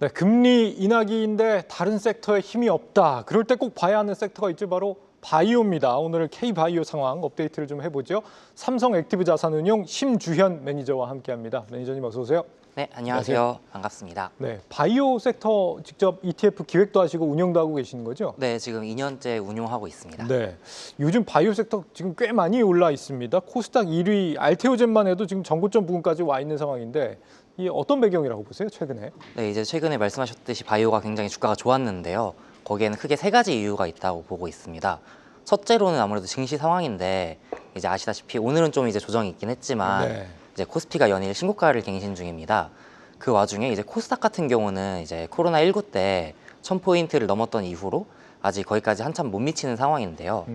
네, 금리 인하기인데 다른 섹터에 힘이 없다. 그럴 때 꼭 봐야 하는 섹터가 있죠. 바로 바이오입니다. 오늘 K바이오 상황 업데이트를 좀 해보죠. 삼성 액티브 자산운용 심주현 매니저와 함께합니다. 매니저님 어서 오세요. 네, 안녕하세요. 반갑습니다. 네, 바이오 섹터 직접 ETF 기획도 하시고 운영도 하고 계시는 거죠? 네, 지금 2년째 운용하고 있습니다. 네, 요즘 바이오 섹터 지금 꽤 많이 올라 있습니다. 코스닥 1위 알테오젠만 해도 지금 전고점 부근까지 와 있는 상황인데 이 어떤 배경이라고 보세요, 최근에? 네, 이제 최근에 말씀하셨듯이 바이오가 굉장히 주가가 좋았는데요. 거기에는 크게 세 가지 이유가 있다고 보고 있습니다. 첫째로는 아무래도 증시 상황인데 이제 아시다시피 오늘은 좀 이제 조정이 있긴 했지만 네. 이제 코스피가 연일 신고가를 갱신 중입니다. 그 와중에 이제 코스닥 같은 경우는 이제 코로나19 때 1000포인트를 넘었던 이후로 아직 거기까지 한참 못 미치는 상황인데요.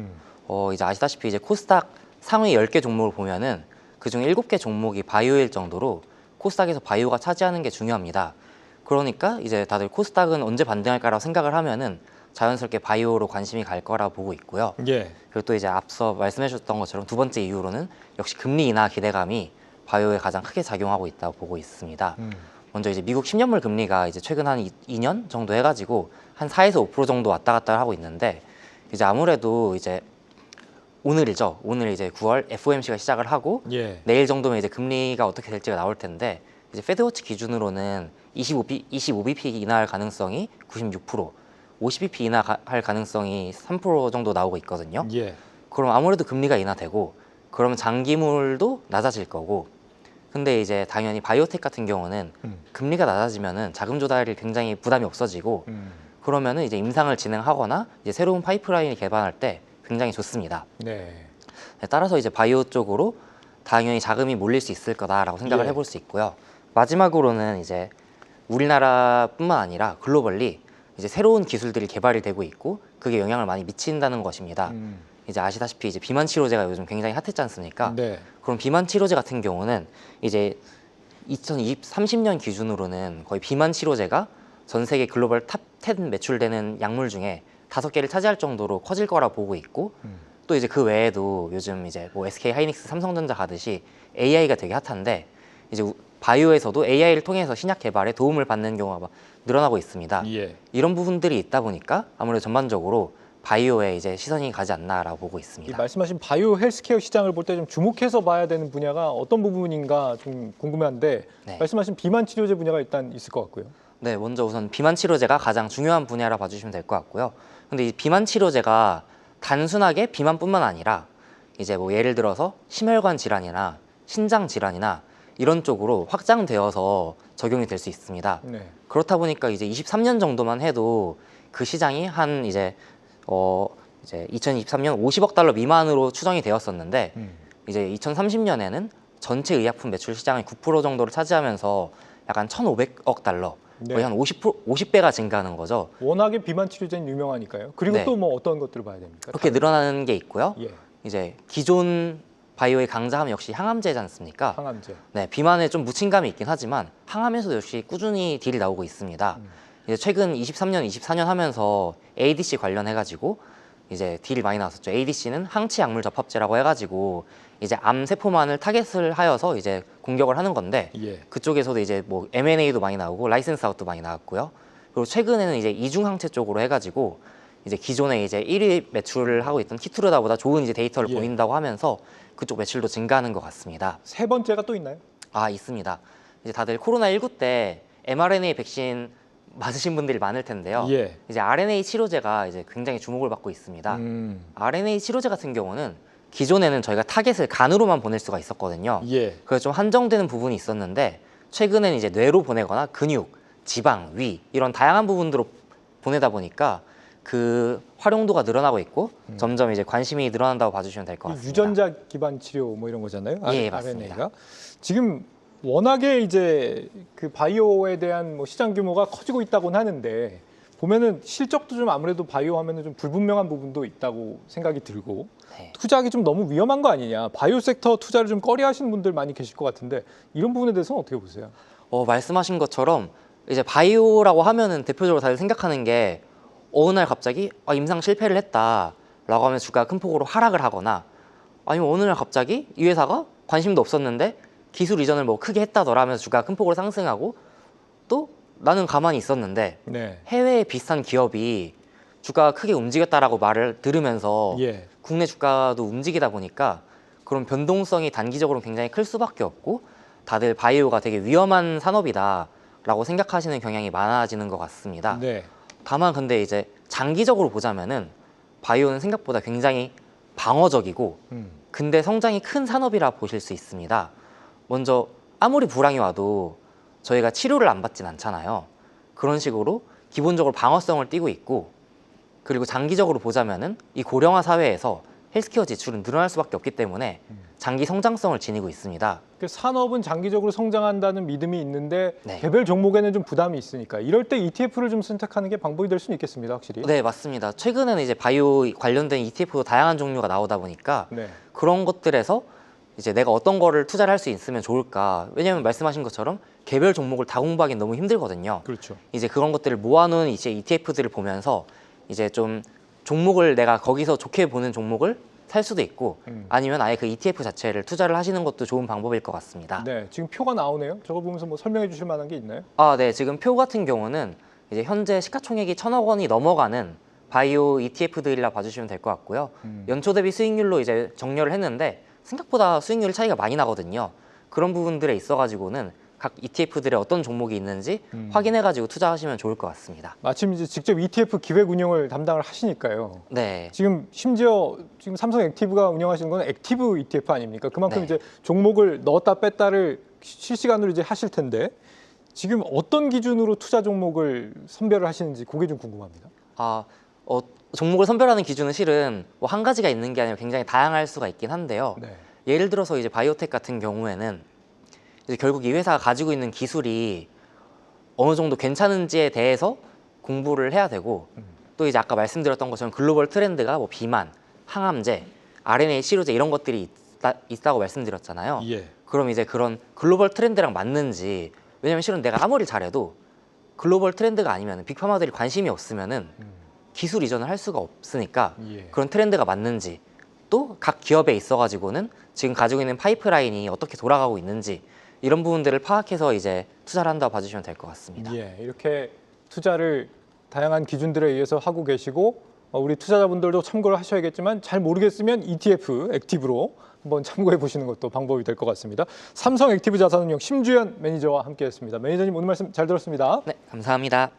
이제 아시다시피 이제 코스닥 상위 10개 종목을 보면은 그중 7개 종목이 바이오일 정도로 코스닥에서 바이오가 차지하는 게 중요합니다. 그러니까 이제 다들 코스닥은 언제 반등할까라고 생각을 하면은 자연스럽게 바이오로 관심이 갈 거라 보고 있고요. 예. 그리고 또 이제 앞서 말씀해 주셨던 것처럼 두 번째 이유로는 역시 금리 인하 기대감이 바이오에 가장 크게 작용하고 있다고 보고 있습니다. 먼저 이제 미국 10년물 금리가 이제 최근 한 2년 정도 해가지고 한 4에서 5% 정도 왔다 갔다 하고 있는데 이제 아무래도 이제 오늘이죠. 오늘 이제 9월 FOMC가 시작을 하고 예. 내일 정도면 이제 금리가 어떻게 될지가 나올 텐데 이제 페드워치 기준으로는 25bp 인하할 가능성이 96%, 50bp 인하할 가능성이 3% 정도 나오고 있거든요. 예. 그럼 아무래도 금리가 인하되고 그러면 장기물도 낮아질 거고 근데 이제 당연히 바이오텍 같은 경우는 금리가 낮아지면은 자금 조달이 굉장히 부담이 없어지고 그러면은 이제 임상을 진행하거나 이제 새로운 파이프라인을 개발할 때 굉장히 좋습니다. 네. 따라서 이제 바이오 쪽으로 당연히 자금이 몰릴 수 있을 거다라고 생각을 예. 해볼 수 있고요. 마지막으로는 이제 우리나라뿐만 아니라 글로벌리 이제 새로운 기술들이 개발이 되고 있고 그게 영향을 많이 미친다는 것입니다. 이제 아시다시피 이제 비만 치료제가 요즘 굉장히 핫했지 않습니까? 네. 그럼 비만 치료제 같은 경우는 이제 2030년 기준으로는 거의 비만 치료제가 전 세계 글로벌 탑 10 매출되는 약물 중에 5개를 차지할 정도로 커질 거라 보고 있고 또 이제 그 외에도 요즘 이제 뭐 SK 하이닉스, 삼성전자 가듯이 AI가 되게 핫한데 이제 바이오에서도 AI를 통해서 신약 개발에 도움을 받는 경우가 늘어나고 있습니다. 예. 이런 부분들이 있다 보니까 아무래도 전반적으로 바이오에 이제 시선이 가지 않나라고 보고 이 있습니다. 말씀하신 바이오 헬스케어 시장을 볼 때 좀 주목해서 봐야 되는 분야가 어떤 부분인가 좀 궁금한데 네. 말씀하신 비만 치료제 분야가 일단 있을 것 같고요. 네, 먼저 우선 비만 치료제가 가장 중요한 분야라 봐주시면 될 것 같고요. 근데 이 비만 치료제가 단순하게 비만뿐만 아니라 이제 뭐 예를 들어서 심혈관 질환이나 신장 질환이나 이런 쪽으로 확장되어서 적용이 될 수 있습니다. 네. 그렇다 보니까 이제 23년 정도만 해도 그 시장이 한 이제 2023년 50억 달러 미만으로 추정이 되었었는데 이제 2030년에는 전체 의약품 매출 시장의 9% 정도를 차지하면서 약간 1,500억 달러 네. 거의 한 50배가 증가하는 거죠. 워낙에 비만 치료제는 유명하니까요. 그리고 네. 또 뭐 어떤 것들을 봐야 됩니까? 그렇게 늘어나는 게 있고요. 예. 이제 기존 바이오의 강자함 역시 항암제지 않습니까? 항암제. 네, 비만에 좀 묻힌감이 있긴 하지만 항암에서도 역시 꾸준히 딜이 나오고 있습니다. 이제 최근 23년, 24년 하면서 ADC 관련해가지고 이제 딜이 많이 나왔었죠. ADC는 항치 약물 접합제라고 해가지고 이제 암 세포만을 타겟을 하여서 이제 공격을 하는 건데 예. 그쪽에서도 이제 뭐 M&A도 많이 나오고 라이센스 아웃도 많이 나왔고요. 그리고 최근에는 이제 이중 항체 쪽으로 해가지고 이제 기존에 이제 1위 매출을 하고 있던 키투르다보다 좋은 이제 데이터를 예. 보인다고 하면서 그쪽 매출도 증가하는 것 같습니다. 세 번째가 또 있나요? 아, 있습니다. 이제 다들 코로나19 때 mRNA 백신 맞으신 분들이 많을 텐데요. 예. 이제 RNA 치료제가 이제 굉장히 주목을 받고 있습니다. RNA 치료제 같은 경우는 기존에는 저희가 타겟을 간으로만 보낼 수가 있었거든요. 예. 그래서 좀 한정되는 부분이 있었는데 최근에는 이제 뇌로 보내거나 근육, 지방, 위 이런 다양한 부분으로 보내다 보니까 그 활용도가 늘어나고 있고 점점 이제 관심이 늘어난다고 봐주시면 될 것 같습니다. 유전자 기반 치료 뭐 이런 거잖아요. 예, 맞습니다. RNA가. 지금 워낙에 이제 그 바이오에 대한 뭐 시장 규모가 커지고 있다고는 하는데 보면은 실적도 좀 아무래도 바이오 하면은 좀 불분명한 부분도 있다고 생각이 들고 네. 투자하기 좀 너무 위험한 거 아니냐. 바이오 섹터 투자를 좀 꺼려하시는 분들 많이 계실 것 같은데 이런 부분에 대해서는 어떻게 보세요? 말씀하신 것처럼 이제 바이오라고 하면은 대표적으로 다들 생각하는 게 어느 날 갑자기 임상 실패를 했다라고 하면 주가가 큰 폭으로 하락을 하거나 아니면 어느 날 갑자기 이 회사가 관심도 없었는데 기술 이전을 뭐 크게 했다더라 하면서 주가가 큰 폭으로 상승하고 또 나는 가만히 있었는데 네. 해외에 비슷한 기업이 주가가 크게 움직였다라고 말을 들으면서 예. 국내 주가도 움직이다 보니까 그런 변동성이 단기적으로 굉장히 클 수밖에 없고 다들 바이오가 되게 위험한 산업이다라고 생각하시는 경향이 많아지는 것 같습니다. 네. 다만 근데 이제 장기적으로 보자면은 바이오는 생각보다 굉장히 방어적이고 근데 성장이 큰 산업이라 보실 수 있습니다. 먼저 아무리 불황이 와도 저희가 치료를 안 받진 않잖아요. 그런 식으로 기본적으로 방어성을 띠고 있고 그리고 장기적으로 보자면은 이 고령화 사회에서 헬스케어 지출은 늘어날 수밖에 없기 때문에 장기 성장성을 지니고 있습니다. 그 산업은 장기적으로 성장한다는 믿음이 있는데 네. 개별 종목에는 좀 부담이 있으니까 이럴 때 ETF를 좀 선택하는 게 방법이 될 수는 있겠습니다, 확실히. 네, 맞습니다. 최근에는 이제 바이오 관련된 ETF도 다양한 종류가 나오다 보니까 네. 그런 것들에서 이제 내가 어떤 거를 투자를 할 수 있으면 좋을까. 왜냐하면 말씀하신 것처럼 개별 종목을 다 공부하기는 너무 힘들거든요. 그렇죠. 이제 그런 것들을 모아놓은 이제 ETF들을 보면서 이제 좀 종목을 내가 거기서 좋게 보는 종목을 살 수도 있고 아니면 아예 그 ETF 자체를 투자를 하시는 것도 좋은 방법일 것 같습니다. 네, 지금 표가 나오네요. 저거 보면서 뭐 설명해 주실 만한 게 있나요? 아, 네. 지금 표 같은 경우는 이제 현재 시가총액이 1,000억 원이 넘어가는 바이오 ETF들이라 봐주시면 될 것 같고요. 연초 대비 수익률로 이제 정렬을 했는데 생각보다 수익률 차이가 많이 나거든요. 그런 부분들에 있어가지고는 각 ETF들의 어떤 종목이 있는지 확인해가지고 투자하시면 좋을 것 같습니다. 마침 이제 직접 ETF 기획 운영을 담당을 하시니까요. 네. 지금 심지어 지금 삼성 액티브가 운영하시는 건 액티브 ETF 아닙니까? 그만큼 네. 이제 종목을 넣었다 뺐다를 실시간으로 이제 하실 텐데 지금 어떤 기준으로 투자 종목을 선별을 하시는지 그게 좀 궁금합니다. 아, 종목을 선별하는 기준은 실은 뭐 한 가지가 있는 게 아니라 굉장히 다양할 수가 있긴 한데요. 네. 예를 들어서 이제 바이오텍 같은 경우에는 이제 결국 이 회사가 가지고 있는 기술이 어느 정도 괜찮은지에 대해서 공부를 해야 되고 또 이제 아까 말씀드렸던 것처럼 글로벌 트렌드가 뭐 비만, 항암제, RNA 치료제 이런 것들이 있다고 말씀드렸잖아요. 예. 그럼 이제 그런 글로벌 트렌드랑 맞는지 왜냐면 실은 내가 아무리 잘해도 글로벌 트렌드가 아니면 빅파마들이 관심이 없으면은 기술 이전을 할 수가 없으니까 예. 그런 트렌드가 맞는지 또 각 기업에 있어가지고는 지금 가지고 있는 파이프라인이 어떻게 돌아가고 있는지 이런 부분들을 파악해서 이제 투자를 한다고 봐주시면 될 것 같습니다. 예, 이렇게 투자를 다양한 기준들에 의해서 하고 계시고 우리 투자자분들도 참고를 하셔야겠지만 잘 모르겠으면 ETF, 액티브로 한번 참고해 보시는 것도 방법이 될 것 같습니다. 삼성 액티브 자산운용 심주현 매니저와 함께했습니다. 매니저님 오늘 말씀 잘 들었습니다. 네, 감사합니다.